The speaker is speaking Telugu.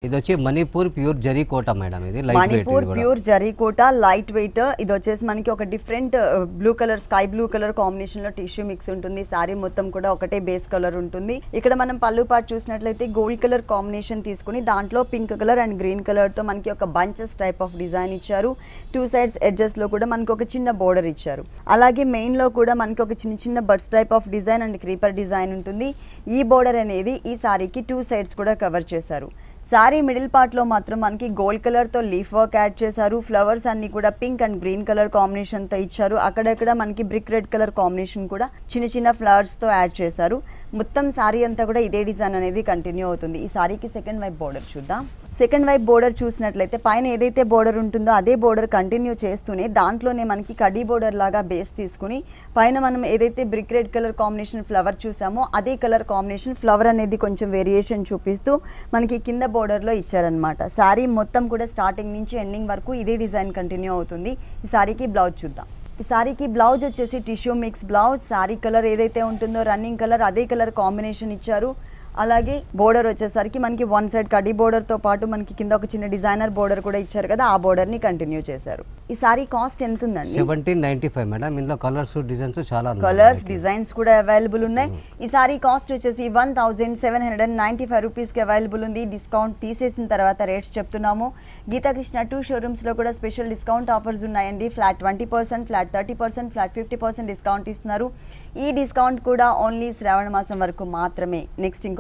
ఇది వచ్చి మణిపూర్ ప్యూర్ జరీ కోట మేడం. ఇది light weight. Manipur pure zari Kota light weight. ఇది వచ్చేసి మనకి ఒక different blue colour, sky blue colour combination లో టిష్యూ మిక్స్ ఉంటుంది. సారీ మొత్తం కూడా ఒకటే బేస్ కలర్ ఉంటుంది. ఇక్కడ మనం పళ్ళు పార్ట్ చూసినట్లయితే గోల్డ్ కలర్ కాంబినేషన్ తీసుకుని దాంట్లో pink colour and green colour తో మనకి ఒక బంచెస్ టైప్ ఆఫ్ డిజైన్ ఇచ్చారు. టూ సైడ్స్ ఎడ్జెస్ లో కూడా మనకి ఒక చిన్న బోర్డర్ ఇచ్చారు. అలాగే మెయిన్ లో కూడా మనకి ఒక చిన్న చిన్న birds type of design and creeper design ఉంటుంది. ఈ బోర్డర్ అనేది ఈ సారీకి టూ సైడ్స్ కూడా కవర్ చేశారు. సారీ మిడిల్ పార్ట్ లో మాత్రం మనకి గోల్డ్ కలర్ తో లీఫ్ వర్క్ యాడ్ చేశారు. ఫ్లవర్స్ అన్ని కూడా pink and green colour combination తో ఇచ్చారు. అక్కడక్కడ మనకి బ్రిక్ రెడ్ కలర్ కాంబినేషన్ కూడా చిన్న చిన్న ఫ్లవర్స్ తో యాడ్ చేశారు. మొత్తం సారీ అంతా కూడా ఇదే డిజైన్ అనేది కంటిన్యూ అవుతుంది. ఈ సారీకి సెకండ్ వైపు బోర్డర్ చూద్దాం. సెకండ్ వైపు బోర్డర్ చూసినట్లయితే పైన ఏదైతే బోర్డర్ ఉంటుందో అదే బోర్డర్ కంటిన్యూ చేస్తూనే దాంట్లోనే మనకి కడీ బోర్డర్ లాగా బేస్ తీసుకుని పైన మనం ఏదైతే brick red colour combination flower చూసామో అదే కలర్ కాంబినేషన్ ఫ్లవర్ అనేది కొంచెం వేరియేషన్ చూపిస్తూ మనకి కింద బోర్డర్లో ఇచ్చారనమాట. శారీ మొత్తం కూడా స్టార్టింగ్ నుంచి ఎండింగ్ వరకు ఇదే డిజైన్ కంటిన్యూ అవుతుంది. ఈ శారీకి బ్లౌజ్ చూద్దాం. ఈ సారీకి బ్లౌజ్ వచ్చేసి tissue mix blouse. Sorry colour ఏదైతే ఉంటుందో రన్నింగ్ కలర్ అదే కలర్ కాంబినేషన్ ఇచ్చారు. అలాగే బోర్డర్ వచ్చేసరికి మనకి వన్ సైడ్ కడీ బోర్డర్ తో పాటు మనకి కింద ఒక చిన్న డిజైనర్ బోర్డర్ కూడా ఇచ్చారు కదా, ఆ బోర్డర్ ని కంటిన్యూ చేశారు. ఈ సారీ కాస్ట్ ఎంత ఉందండి? 1795 మేడం. ఇందులో కలర్స్ డిజైన్స్ చాలా కలర్స్ డిజైన్స్ కూడా అవైలబుల్ ఉన్నాయి. ఈ సారీ కాస్ట్ వచ్చేసి 1795 రూపీస్ కి అవైలబుల్ ఉంది. డిస్కౌంట్ తీసేసిన తర్వాత రేట్స్ చెప్తున్నాము. గీతాకృష్ణ 2 షోరూమ్స్ లో కూడా స్పెషల్ డిస్కౌంట్ ఆఫర్స్ ఉన్నాయండి. ఫ్లాట్ 20%, ఫ్లాట్ 30%, ఫ్లాట్ 50% డిస్కౌంట్ ఇస్తున్నారు. ఈ డిస్కౌంట్ కూడా ఓన్లీ శ్రావణ మాసం వరకు మాత్రమే. నెక్స్ట్ ఇంకో